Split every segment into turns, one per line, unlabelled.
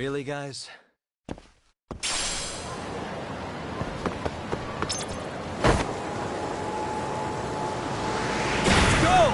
Really, guys? Go!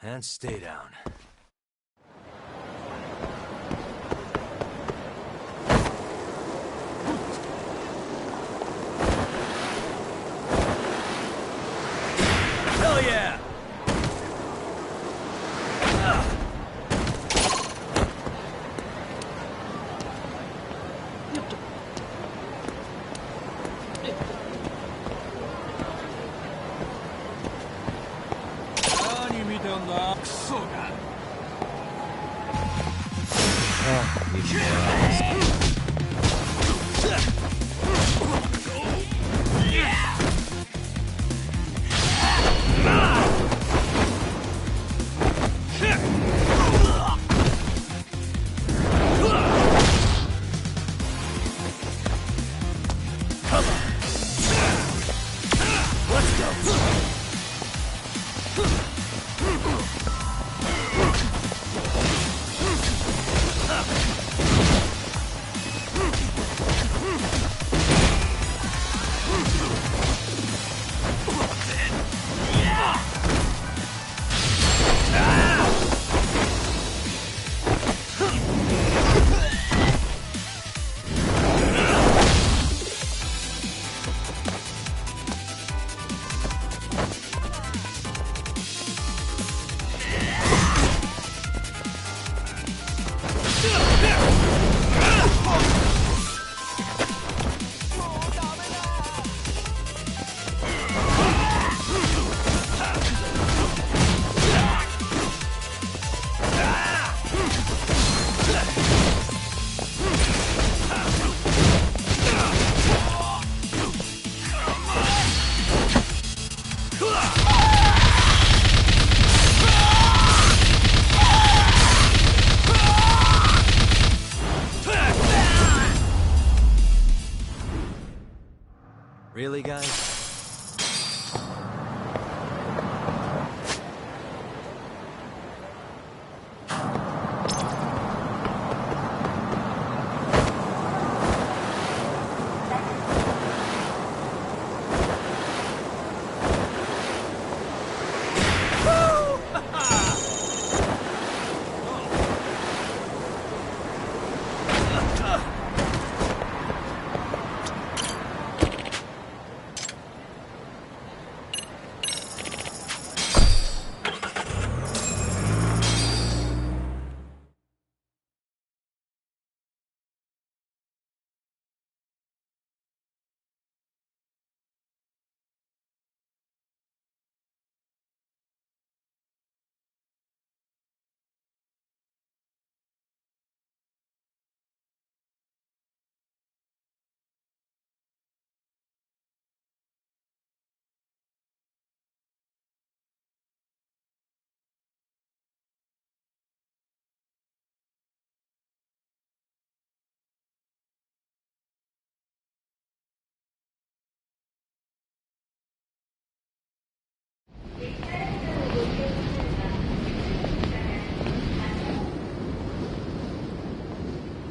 And stay down. Hell yeah! Really, guys?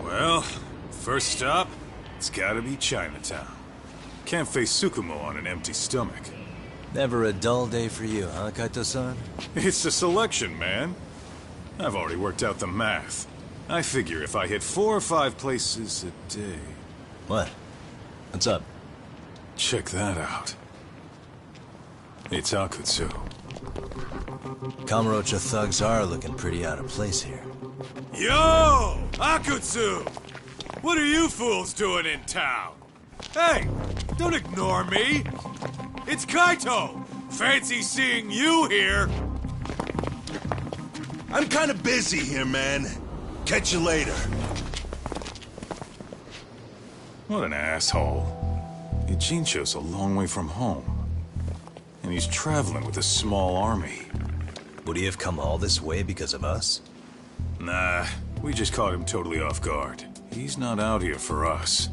Well, first stop, it's gotta be Chinatown. Can't face Tsukumo on an empty stomach.
Never a dull day for you, huh, Kaito-san?
It's the selection, man. I've already worked out the math. I figure if I hit 4 or 5 places a day...
What? What's up?
Check that out. It's Akutsu.
Kamurocho thugs are looking pretty out of place here.
Yo! Akutsu! What are you fools doing in town? Hey! Don't ignore me! It's Kaito! Fancy seeing you here!
I'm kinda busy here, man. Catch you later.
What an asshole. Ijincho's a long way from home. And he's traveling with a small army.
Would he have come all this way because of us?
Nah, we just caught him totally off guard. He's not out here for us.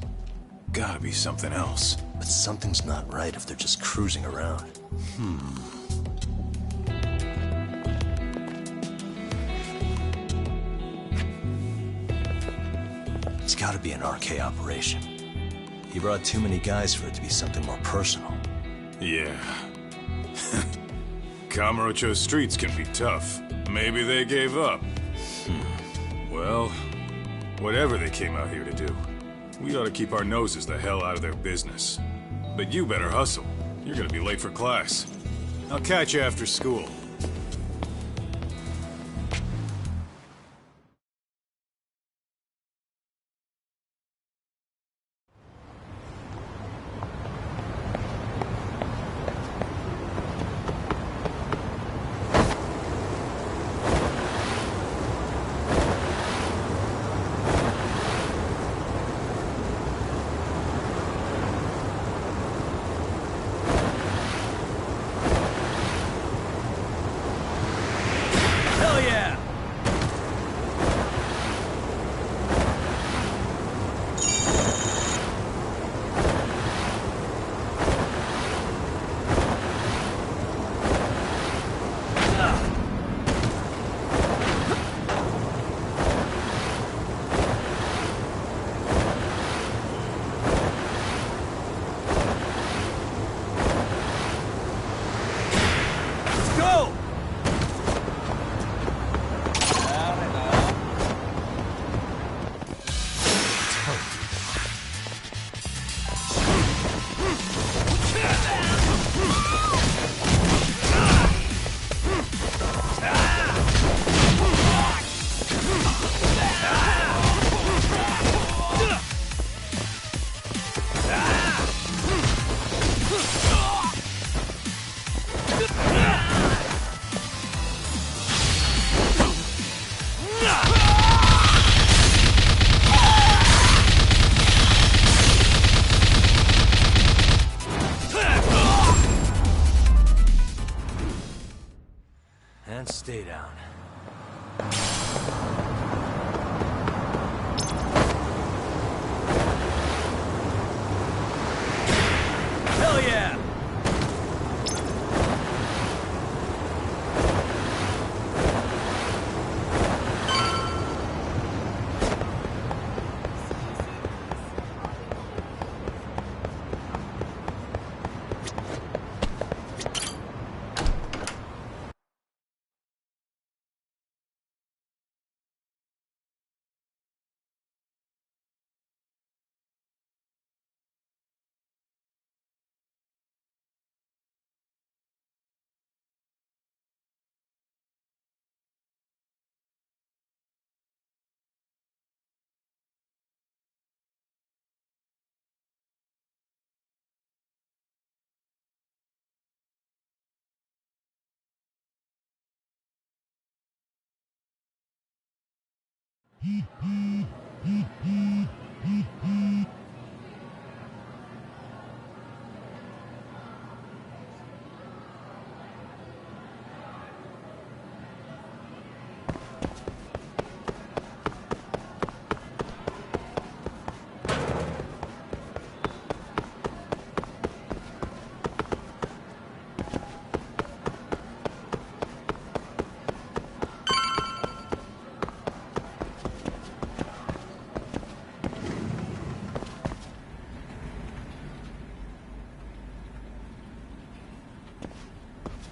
Gotta be something else.
But something's not right if they're just cruising around. It's gotta be an RK operation. He brought too many guys for it to be something more personal.
Yeah. Kamurocho streets can be tough. Maybe they gave up. Well, whatever they came out here to do, we ought to keep our noses the hell out of their business. But you better hustle. You're gonna be late for class. I'll catch you after school.
Hell yeah! Let's go! And stay down. Hell yeah!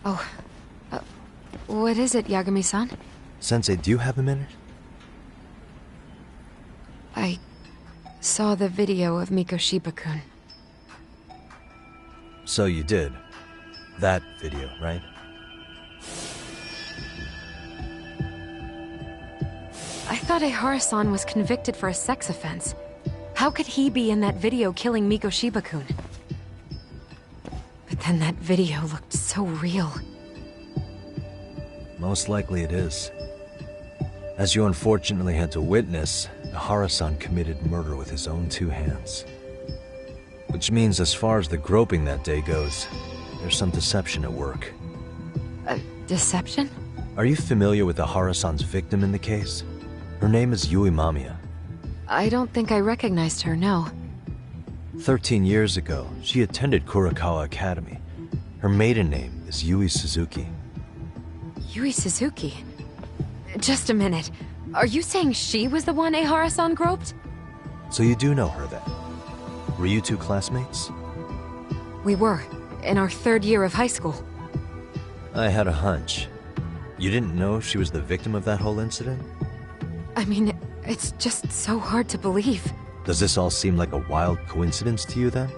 Oh, what is it, Yagami-san?
Sensei, do you have a minute?
I saw the video of Mikoshiba-kun.
So you did. That video, right?
I thought Ehara-san was convicted for a sex offense. How could he be in that video killing Mikoshiba-kun? But then that video looked so real.
Most likely it is. As you unfortunately had to witness, Ehara-san committed murder with his own two hands. Which means as far as the groping that day goes, there's some deception at work.
Deception?
Are you familiar with Ehara-san's victim in the case? Her name is Yui Mamiya.
I don't think I recognized her, no.
13 years ago, she attended Kurakawa Academy. Her maiden name is Yui Suzuki.
Yui Suzuki? Just a minute. Are you saying she was the one Ehara-san groped?
So you do know her then? Were you two classmates?
We were, in our third year of high school.
I had a hunch. You didn't know she was the victim of that whole incident?
I mean, it's just so hard to believe.
Does this all seem like a wild coincidence to you then?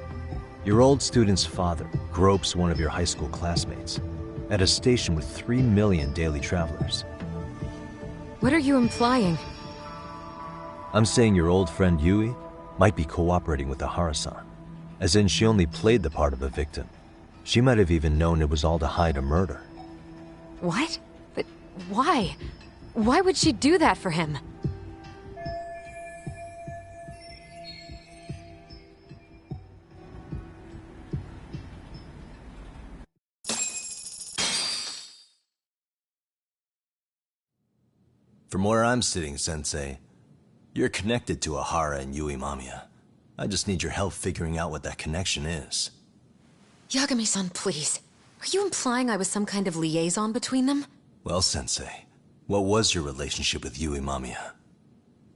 Your old student's father gropes one of your high school classmates at a station with 3 million daily travelers.
What are you implying?
I'm saying your old friend Yui might be cooperating with Ehara-san, as in she only played the part of a victim. She might have even known it was all to hide a murder.
What? But why? Why would she do that for him?
From where I'm sitting, Sensei, you're connected to Ehara and Yui Mamiya. I just need your help figuring out what that connection is.
Yagami-san, please. Are you implying I was some kind of liaison between them?
Well, Sensei, what was your relationship with Yui Mamiya?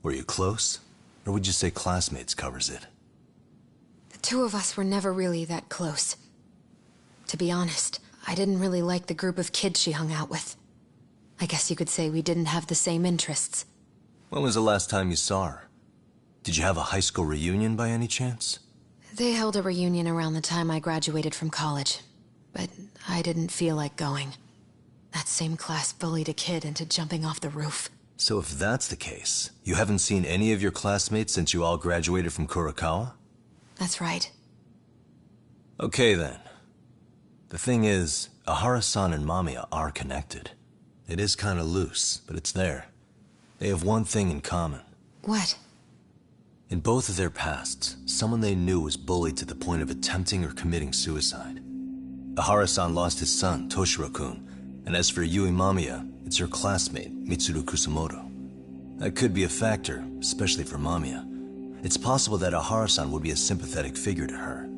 Were you close? Or would you say classmates covers it?
The two of us were never really that close. To be honest, I didn't really like the group of kids she hung out with. I guess you could say we didn't have the same interests.
When was the last time you saw her? Did you have a high school reunion by any chance?
They held a reunion around the time I graduated from college, but I didn't feel like going. That same class bullied a kid into jumping off the roof.
So if that's the case, you haven't seen any of your classmates since you all graduated from Kurakawa?
That's right.
Okay then. The thing is, Ehara-san and Mamiya are connected. It is kinda loose, but it's there. They have one thing in common.
What?
In both of their pasts, someone they knew was bullied to the point of attempting or committing suicide. Ehara-san lost his son, Toshiro-kun, and as for Yui Mamiya, it's her classmate, Mitsuru Kusamoto. That could be a factor, especially for Mamiya. It's possible that Ehara-san would be a sympathetic figure to her.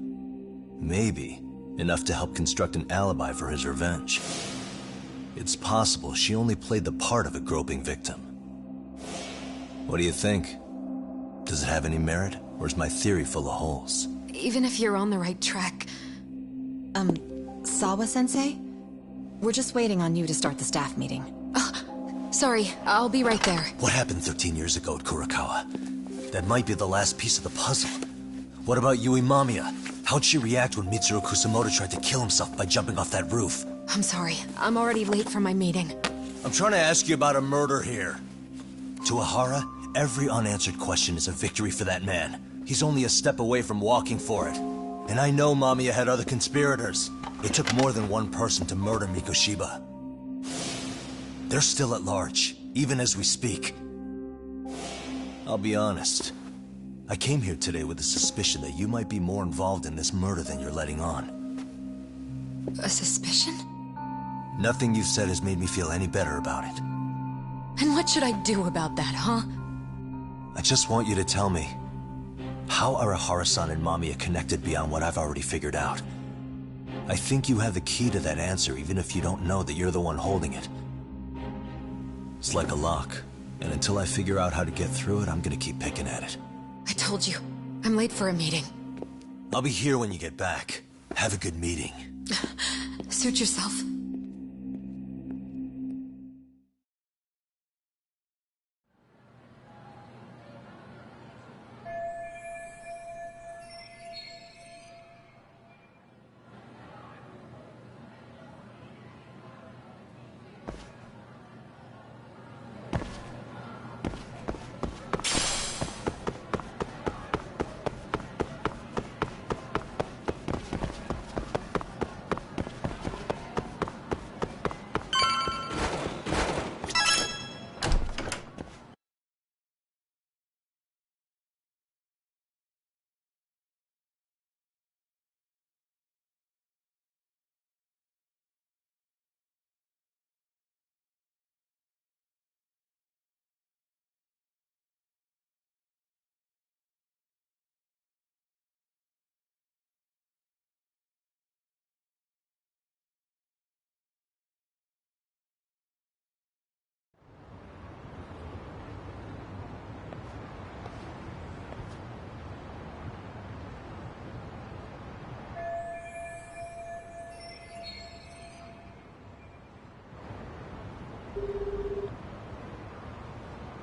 Maybe enough to help construct an alibi for his revenge. It's possible she only played the part of a groping victim. What do you think? Does it have any merit, or is my theory full of holes?
Even if you're on the right track...
Sawa-sensei? We're just waiting on you to start the staff meeting.
Sorry, I'll be right there.
What happened 13 years ago at Kurakawa? That might be the last piece of the puzzle. What about Yui Mamiya? How'd she react when Mitsuru Kusamoto tried to kill himself by jumping off that roof?
I'm sorry, I'm already late for my meeting.
I'm trying to ask you about a murder here. To Ehara, every unanswered question is a victory for that man. He's only a step away from walking for it. And I know Mamiya had other conspirators. It took more than one person to murder Mikoshiba. They're still at large, even as we speak. I'll be honest. I came here today with the suspicion that you might be more involved in this murder than you're letting on.
A suspicion?
Nothing you've said has made me feel any better about it.
And what should I do about that, huh?
I just want you to tell me, how are Ehara-san and Mamiya connected beyond what I've already figured out? I think you have the key to that answer, even if you don't know that you're the one holding it. It's like a lock, and until I figure out how to get through it, I'm gonna keep picking at it.
I told you, I'm late for a meeting.
I'll be here when you get back. Have a good meeting.
Suit yourself.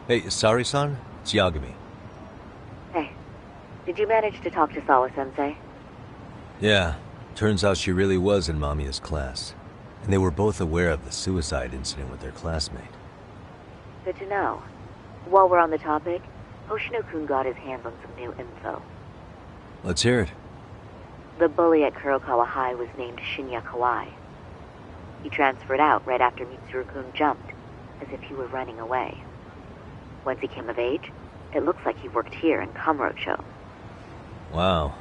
Hey, Sari-san? It's Yagami.
Hey, did you manage to talk to Sawa-sensei?
Yeah, turns out she really was in Mamiya's class. And they were both aware of the suicide incident with their classmate.
Good to know. While we're on the topic, Hoshino-kun got his hands on some new info.
Let's hear it.
The bully at Kurokawa High was named Shinya Kawai. He transferred out right after Mitsuru-kun jumped, as if he were running away. Once he came of age, it looks like he worked here in Kamurocho.
Wow.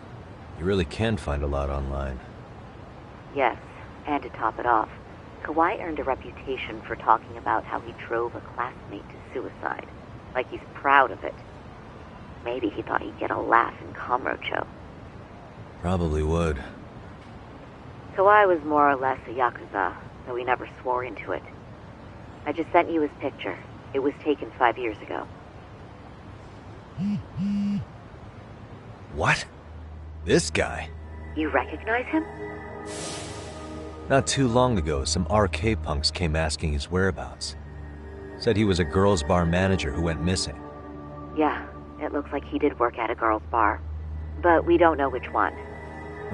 You really can find a lot online.
Yes, and to top it off, Kawai earned a reputation for talking about how he drove a classmate to suicide. Like he's proud of it. Maybe he thought he'd get a laugh in Kamurocho.
Probably would.
Kawai was more or less a Yakuza, though he never swore into it. I just sent you his picture. It was taken 5 years ago.
What? This guy?
You recognize him?
Not too long ago, some RK punks came asking his whereabouts. Said he was a girls' bar manager who went missing.
Yeah, it looks like he did work at a girls' bar. But we don't know which one.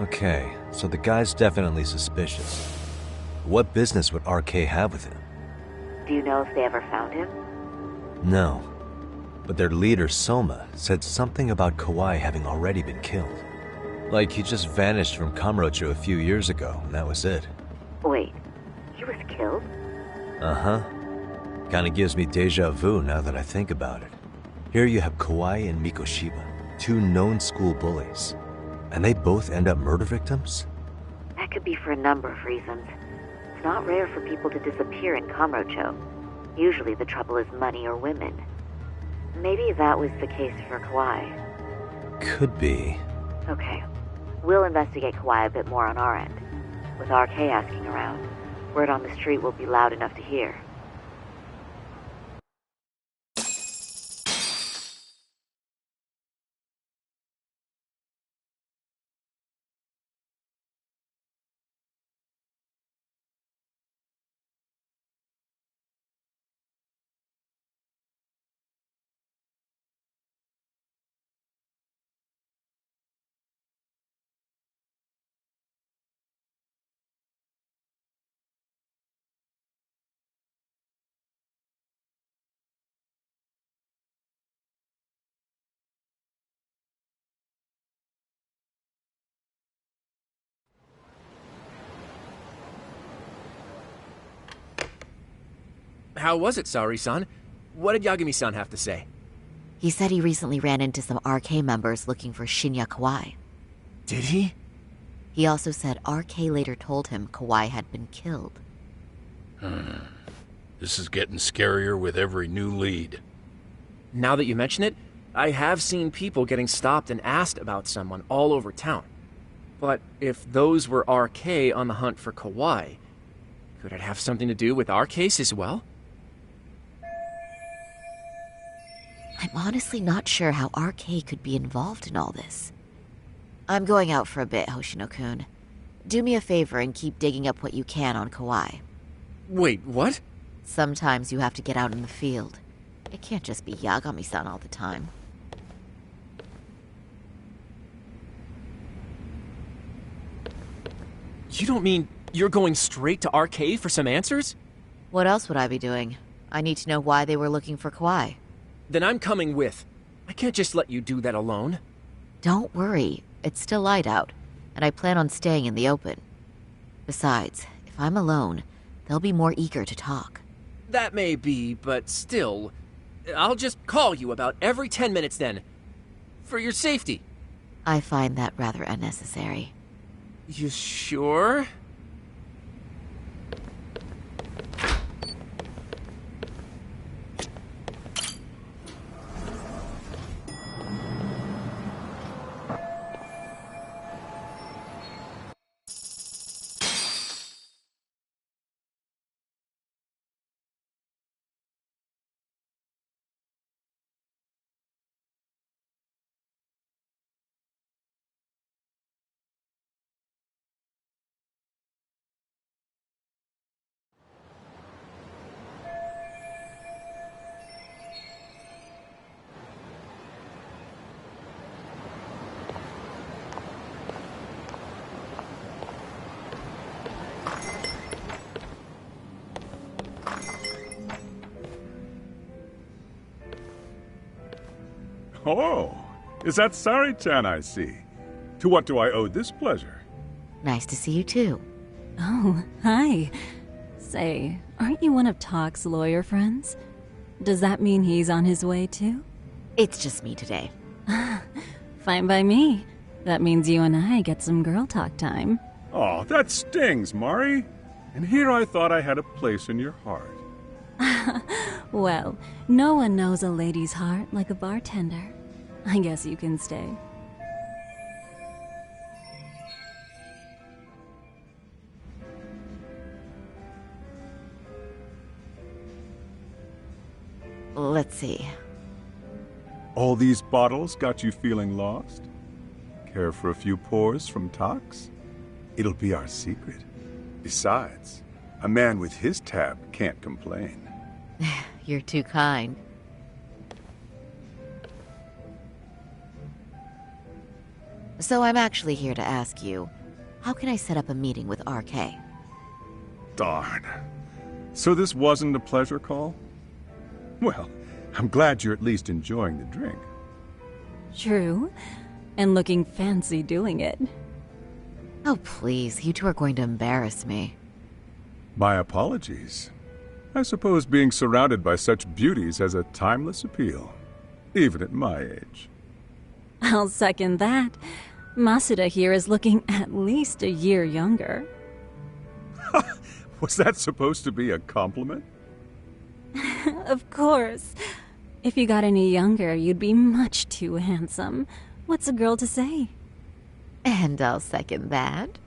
Okay, so the guy's definitely suspicious. What business would RK have with him?
Do you know if they ever found him?
No. But their leader, Soma, said something about Kawai having already been killed. Like he just vanished from Kamurocho a few years ago, and that was it.
Wait, he was killed?
Uh-huh. Kinda gives me deja vu now that I think about it. Here you have Kawai and Mikoshiba, two known school bullies. And they both end up murder victims?
That could be for a number of reasons. It's not rare for people to disappear in Kamurocho. Usually the trouble is money or women. Maybe that was the case for Kawai.
Could be.
Okay. We'll investigate Kawai a bit more on our end. With RK asking around, word on the street will be loud enough to hear.
How was it, Saori-san? What did Yagami-san have to say?
He said he recently ran into some RK members looking for Shinya Kawai.
Did he?
He also said RK later told him Kawai had been killed.
This is getting scarier with every new lead.
Now that you mention it, I have seen people getting stopped and asked about someone all over town. But if those were RK on the hunt for Kawai, could it have something to do with our case as well?
I'm honestly not sure how RK could be involved in all this. I'm going out for a bit, Hoshino-kun. Do me a favor and keep digging up what you can on Kawai.
Wait, what?
Sometimes you have to get out in the field. It can't just be Yagami-san all the time.
You don't mean you're going straight to RK for some answers?
What else would I be doing? I need to know why they were looking for Kawai.
Then I'm coming with. I can't just let you do that alone.
Don't worry, it's still light out, and I plan on staying in the open. Besides, if I'm alone, they'll be more eager to talk.
That may be, but still, I'll just call you about every 10 minutes then. For your safety.
I find that rather unnecessary.
You sure?
Oh, is that Sari-chan I see? To what do I owe this pleasure?
Nice to see you too.
Oh, hi. Say, aren't you one of Talk's lawyer friends? Does that mean he's on his way too?
It's just me today.
Fine by me. That means you and I get some girl talk time.
Oh, that stings, Mari. And here I thought I had a place in your heart.
Well, no one knows a lady's heart like a bartender. I guess you can stay.
Let's see.
All these bottles got you feeling lost? Care for a few pours from Tox? It'll be our secret. Besides, a man with his tab can't complain.
You're too kind. So I'm actually here to ask you, how can I set up a meeting with RK?
Darn. So this wasn't a pleasure call? Well, I'm glad you're at least enjoying the drink.
True. And looking fancy doing it.
Oh, please, you two are going to embarrass me.
My apologies. I suppose being surrounded by such beauties has a timeless appeal, even at my age.
I'll second that. Masuda here is looking at least a year younger.
Was that supposed to be a compliment?
Of course. If you got any younger, you'd be much too handsome. What's a girl to say?
And I'll second that.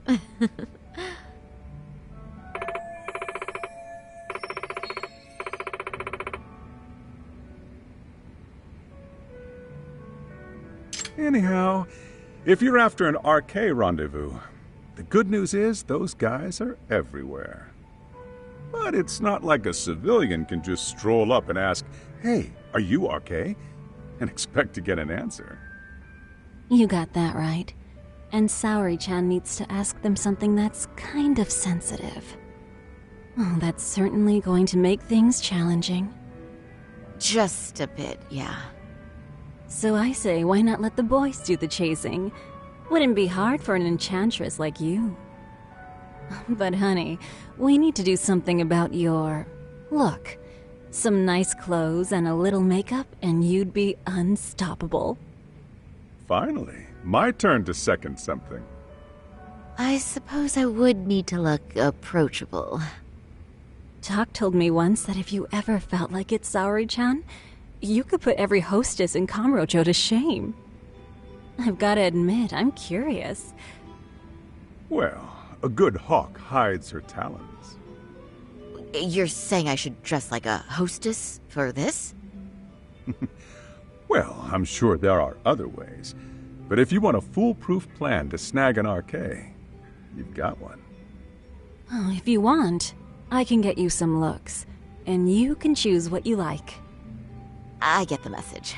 Anyhow, if you're after an RK rendezvous, the good news is those guys are everywhere. But it's not like a civilian can just stroll up and ask, "Hey, are you RK?" and expect to get an answer.
You got that right. And Saori-chan needs to ask them something that's kind of sensitive. Oh, that's certainly going to make things challenging.
Just a bit, yeah.
So I say, why not let the boys do the chasing? Wouldn't be hard for an enchantress like you. But honey, we need to do something about your look. Some nice clothes and a little makeup, and you'd be unstoppable.
Finally, my turn to second something.
I suppose I would need to look approachable.
Talk told me once that if you ever felt like it, Saori-chan, you could put every hostess in Kamurocho to shame. I've got to admit, I'm curious.
Well, a good hawk hides her talons.
You're saying I should dress like a hostess for this?
Well, I'm sure there are other ways. But if you want a foolproof plan to snag an RK, you've got one.
Oh, if you want, I can get you some looks, and you can choose what you like.
I get the message.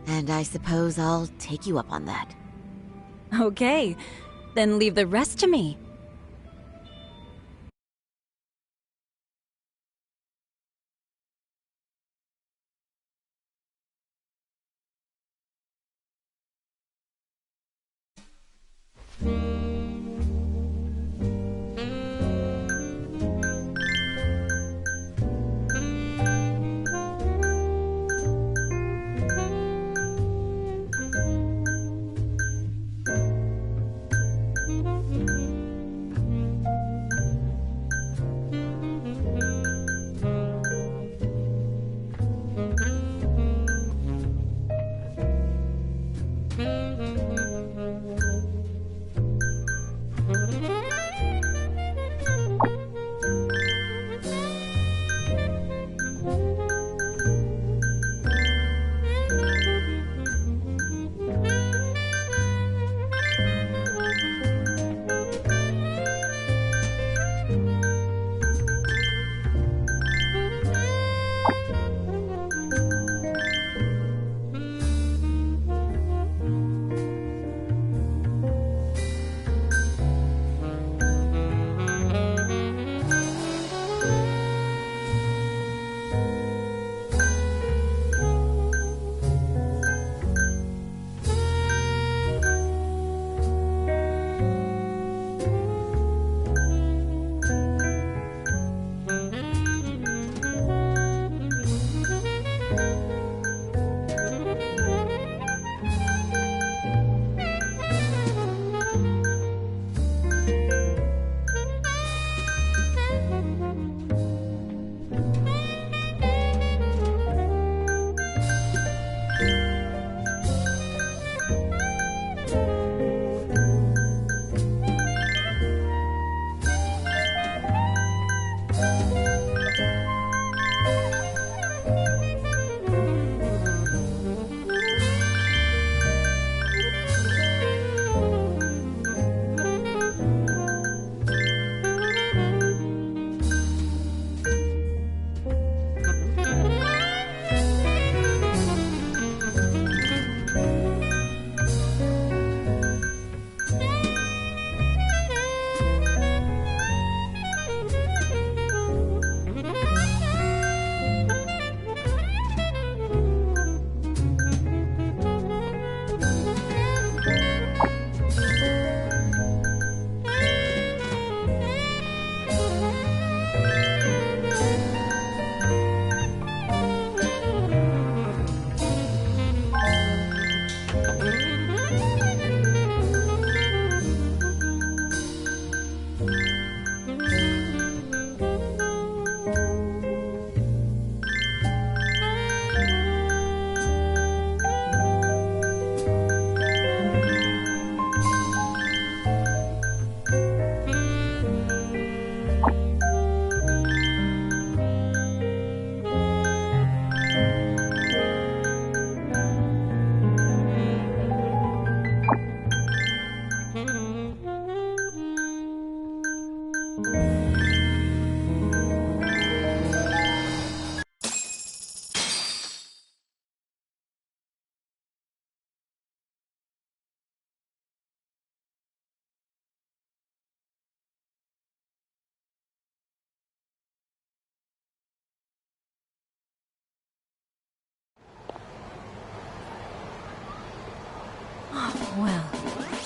And I suppose I'll take you up on that.
Okay, then leave the rest to me.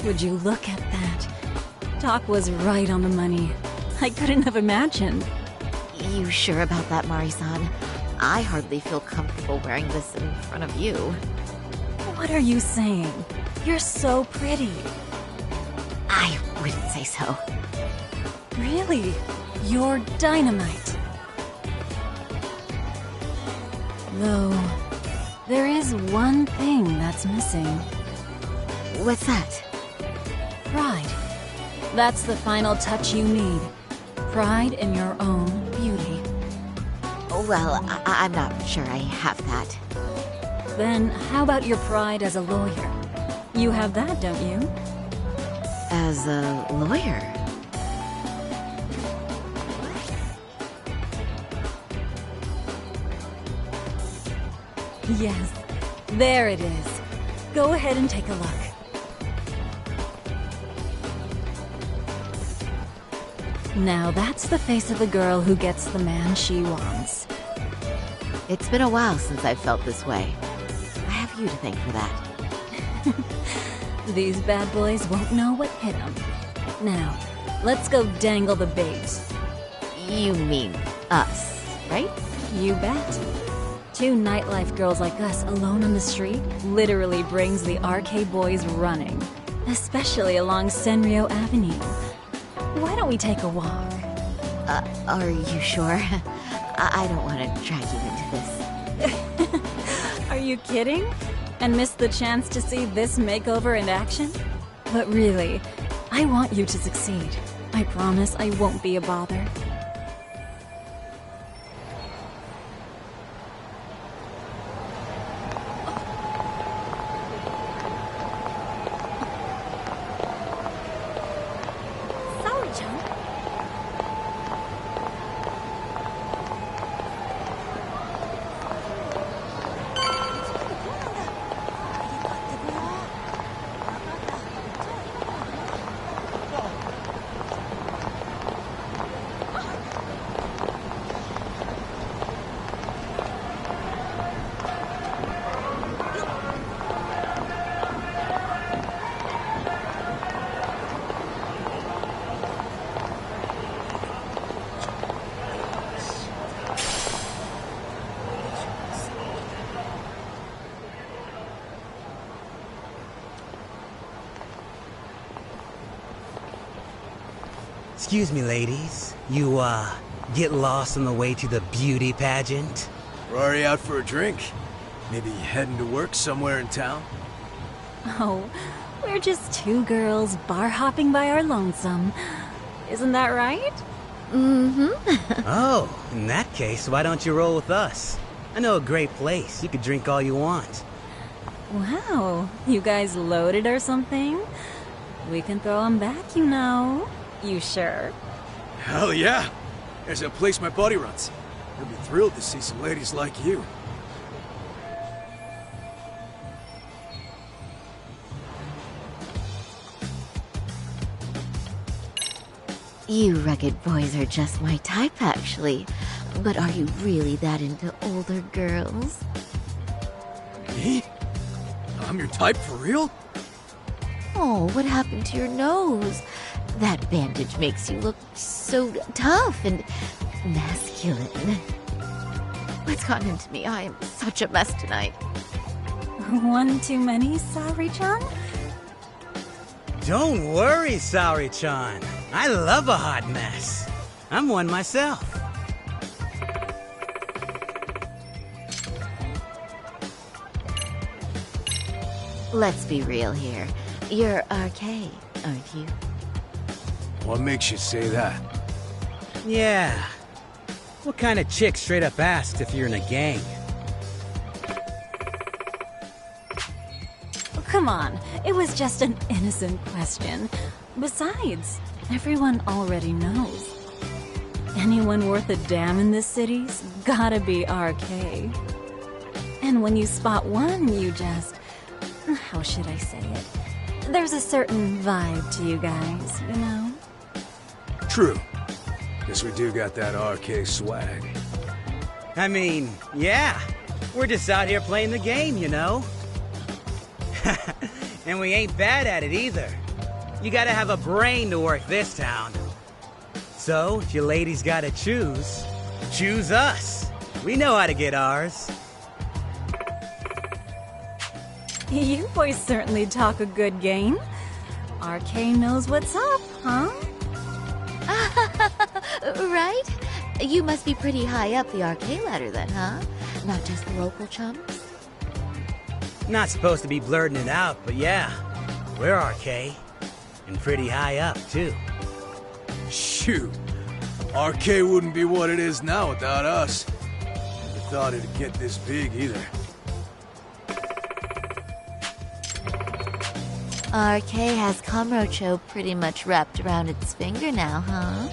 Would you look at that? Doc was right on the money. I couldn't have imagined.
You sure about that, Mari-san? I hardly feel comfortable wearing this in front of you.
What are you saying? You're so pretty.
I wouldn't say so.
Really? You're dynamite. Though, there is one thing that's missing.
What's that?
Pride. That's the final touch you need. Pride in your own beauty.
Well, I'm not sure I have that.
Then how about your pride as a lawyer? You have that, don't you?
As a lawyer?
Yes, there it is. Go ahead and take a look. Now that's the face of a girl who gets the man she wants.
It's been a while since I've felt this way. I have you to thank for that.
These bad boys won't know what hit them. Now, let's go dangle the bait.
You mean us, right?
You bet. Two nightlife girls like us alone on the street literally brings the RK boys running. Especially along Senryo Avenue. Why don't we take a walk?
Are you sure? I don't want to drag you into this.
Are you kidding? And miss the chance to see this makeover in action? But really, I want you to succeed. I promise I won't be a bother.
Excuse me, ladies. You, get lost on the way to the beauty pageant?
Rory out for a drink? Maybe heading to work somewhere in town?
Oh, we're just two girls bar hopping by our lonesome. Isn't that right?
Mm-hmm.
Oh, in that case, why don't you roll with us? I know a great place. You could drink all you want.
Wow, you guys loaded or something? We can throw them back, you know. You sure?
Hell yeah! There's a place my buddy runs. He'll be thrilled to see some ladies like you.
You rugged boys are just my type, actually. But are you really that into older girls?
Me? I'm your type for real?
Oh, what happened to your nose? That bandage makes you look so tough and masculine. What's gotten into me? I am such a mess tonight.
One too many, Saori-chan?
Don't worry, Saori-chan. I love a hot mess. I'm one myself.
Let's be real here. You're RK, aren't you?
What makes you say that?
Yeah. What kind of chick straight up asked if you're in a gang?
Oh, come on, it was just an innocent question. Besides, everyone already knows. Anyone worth a damn in this city's gotta be RK. And when you spot one, you just... how should I say it? There's a certain vibe to you guys, you know?
True. Guess we do got that RK swag.
I mean, yeah. We're just out here playing the game, you know? And we ain't bad at it either. You gotta have a brain to work this town. So, if you ladies gotta choose, choose us. We know how to get ours.
You boys certainly talk a good game. RK knows what's up, huh?
Right? You must be pretty high up the RK ladder then, huh? Not just the local chums?
Not supposed to be blurting it out, but yeah, we're RK. And pretty high up, too.
Shoot. RK wouldn't be what it is now without us. Never thought it'd get this big either.
RK has Kamurocho pretty much wrapped around its finger now, huh?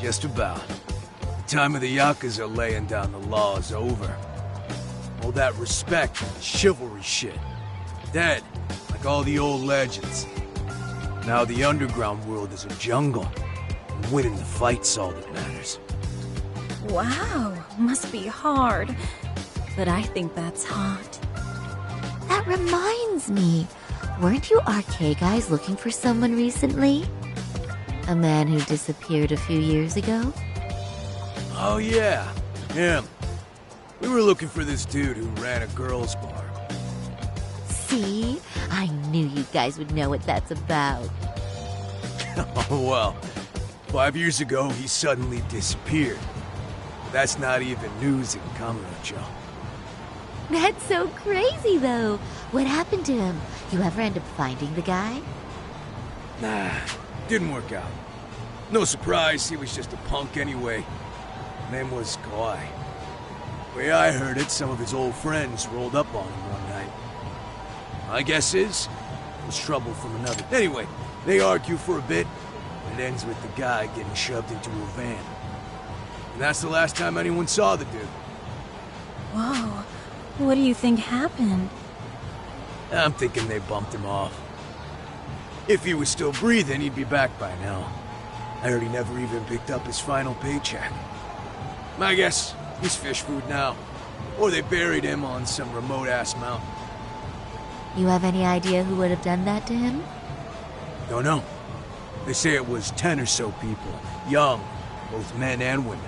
Just about. The time of the Yakuza laying down the law is over. All that respect and chivalry shit. Dead, like all the old legends. Now the underground world is a jungle. And winning the fight's all that matters.
Wow, must be hard. But I think that's hot.
That reminds me. Weren't you RK guys looking for someone recently? A man who disappeared a few years ago?
Oh yeah, him. We were looking for this dude who ran a girls' bar.
See? I knew you guys would know what that's about.
Oh well, 5 years ago he suddenly disappeared. That's not even news in Kamurocho.
That's so crazy, though. What happened to him? You ever end up finding the guy?
Nah, didn't work out. No surprise, he was just a punk anyway. Name was Kawhi. Way I heard it, some of his old friends rolled up on him one night. My guess is, it was trouble from another. Anyway, they argue for a bit, and it ends with the guy getting shoved into a van. And that's the last time anyone saw the dude.
Whoa. What do you think happened?
I'm thinking they bumped him off. If he was still breathing, he'd be back by now. I heard he never even picked up his final paycheck. My guess, he's fish food now. Or they buried him on some remote-ass mountain.
You have any idea who would have done that to him?
Don't know. They say it was 10 or so people. Young, both men and women.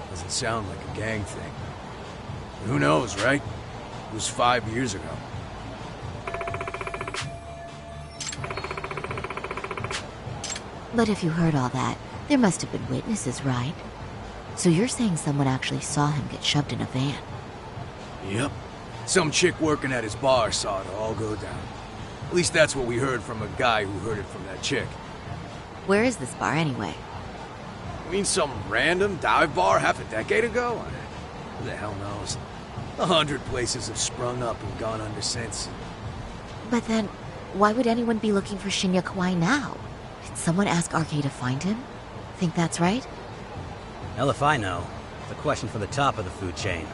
Doesn't sound like a gang thing. But who knows, right? It was 5 years ago.
But if you heard all that, there must have been witnesses, right? So you're saying someone actually saw him get shoved in a van?
Yep. Some chick working at his bar saw it all go down. At least that's what we heard from a guy who heard it from that chick.
Where is this bar anyway?
You mean some random dive bar half a decade ago? Who the hell knows? 100 places have sprung up and gone under since.
But then, why would anyone be looking for Shinya Kawai now? Did someone ask RK to find him? Think that's right?
Hell if I know. It's a question for the top of the food chain.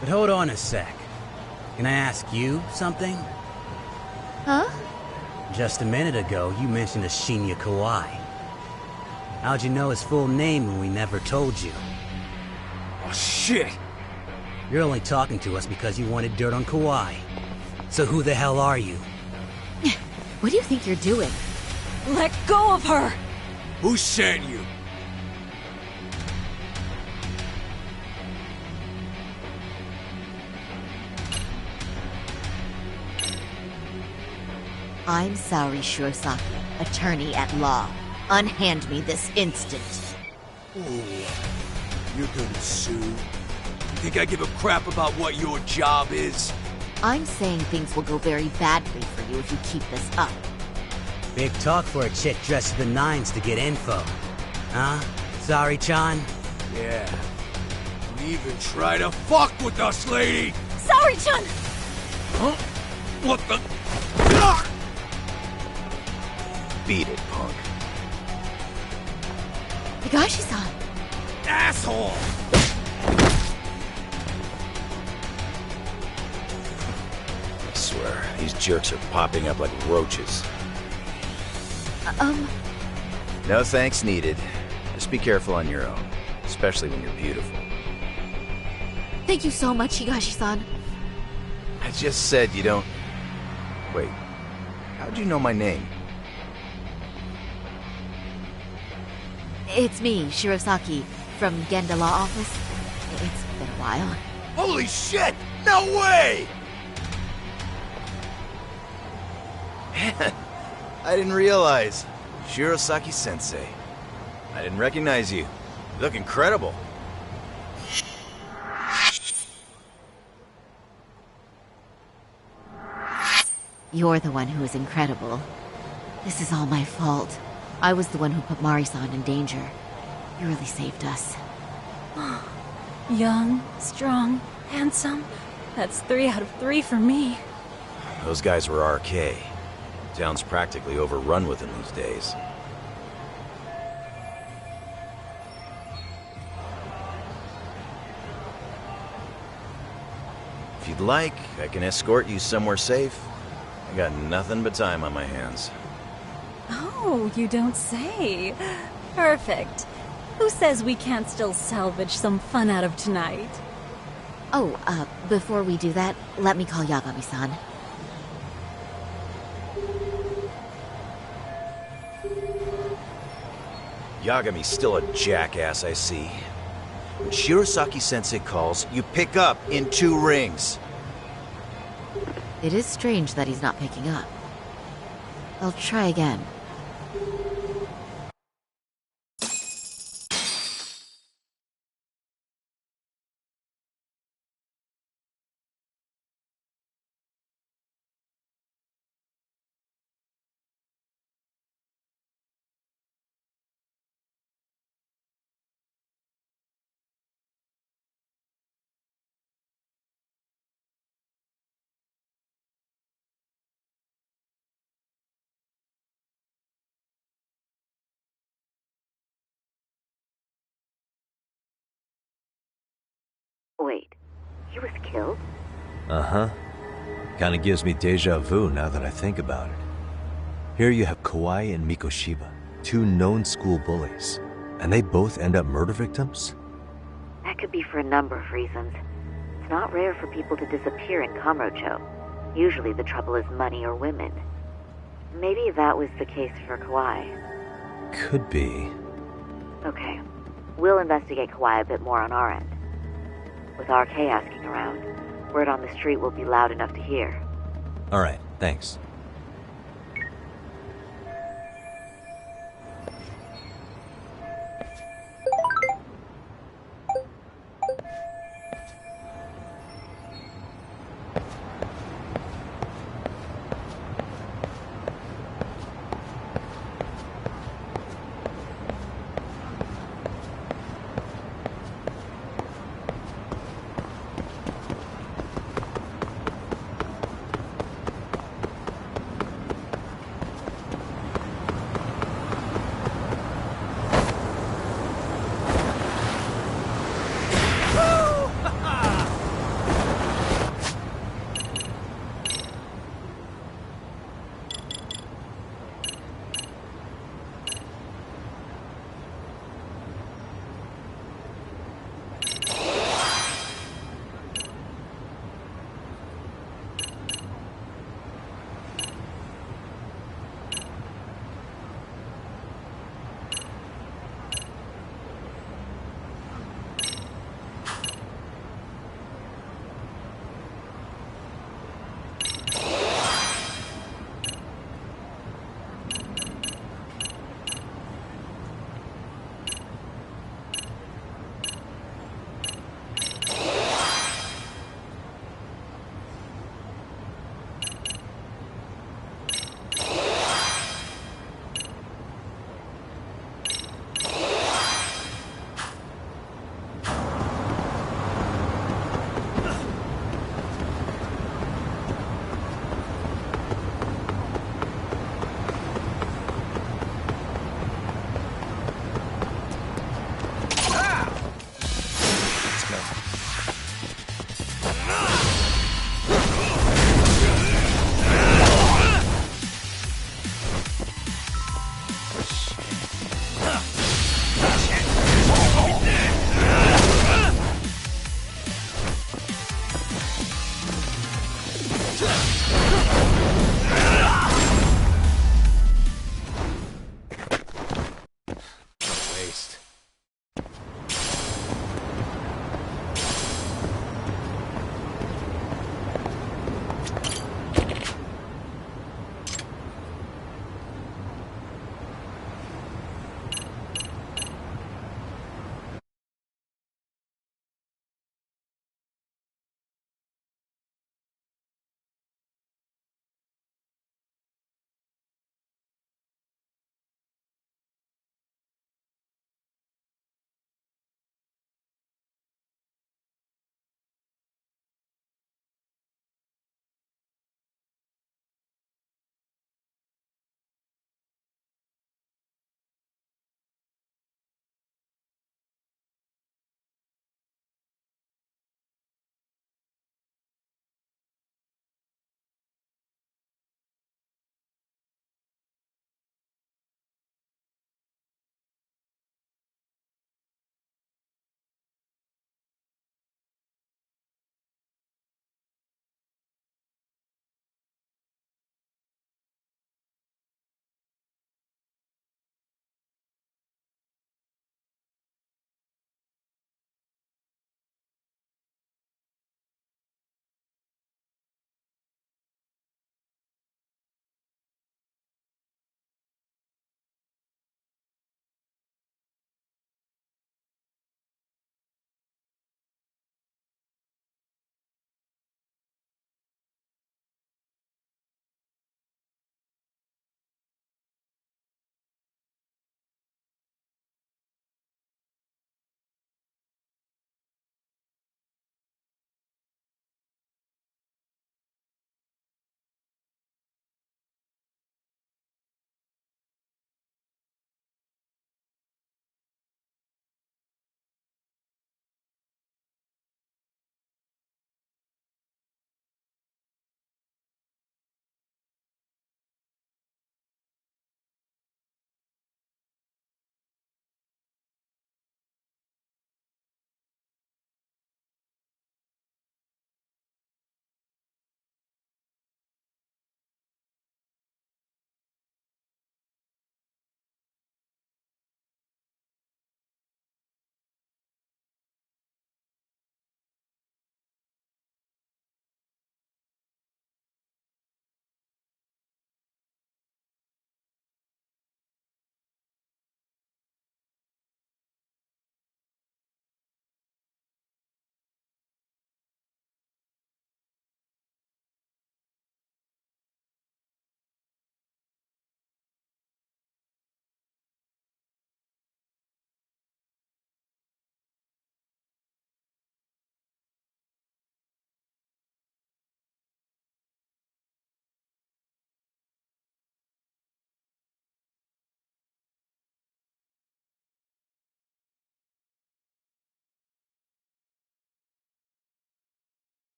But hold on a sec. Can I ask you something?
Huh?
Just a minute ago, you mentioned a Shinya Kawai. How'd you know his full name when we never told you?
Oh, shit!
You're only talking to us because you wanted dirt on Kawai. So who the hell are you?
What do you think you're doing?
Let go of her!
Who sent you?
I'm Saori Shirosaki, attorney at law. Unhand me this instant.
Ooh, you're gonna sue? You think I give a crap about what your job is?
I'm saying things will go very badly for you if you keep this up.
Big talk for a chick dressed to the nines to get info. Huh? Saori-chan?
Yeah. Don't even try to fuck with us, lady!
Saori-chan!
Huh? What the...
Beat it, punk.
Higashi-san!
Asshole!
I swear, these jerks are popping up like roaches. No thanks needed. Just be careful on your own, especially when you're beautiful.
Thank you so much, Higashi-san.
I just said you don't... Wait, how'd you know my name?
It's me, Shirosaki, from Genda Law Office. It's been a while.
Holy shit! No way!
Man, I didn't realize. Shirosaki Sensei. I didn't recognize you. You look incredible.
You're the one who is incredible. This is all my fault. I was the one who put Mari-san in danger. You really saved us.
Young, strong, handsome. That's 3 out of 3 for me.
Those guys were RK. Town's practically overrun with them these days. If you'd like, I can escort you somewhere safe. I got nothing but time on my hands.
Oh, you don't say. Perfect. Who says we can't still salvage some fun out of tonight?
Oh, before we do that, let me call Yagami-san.
Yagami's still a jackass, I see. When Shirosaki-sensei calls, you pick up in 2 rings.
It is strange that he's not picking up. I'll try again.
Wait, he was killed?
Uh-huh. Kinda gives me deja vu now that I think about it. Here you have Kawai and Mikoshiba, 2 known school bullies, and they both end up murder victims?
That could be for a number of reasons. It's not rare for people to disappear in Kamurocho. Usually the trouble is money or women. Maybe that was the case for Kawai.
Could be.
Okay, we'll investigate Kawai a bit more on our end. With RK asking around, word on the street will be loud enough to hear.
Alright, thanks.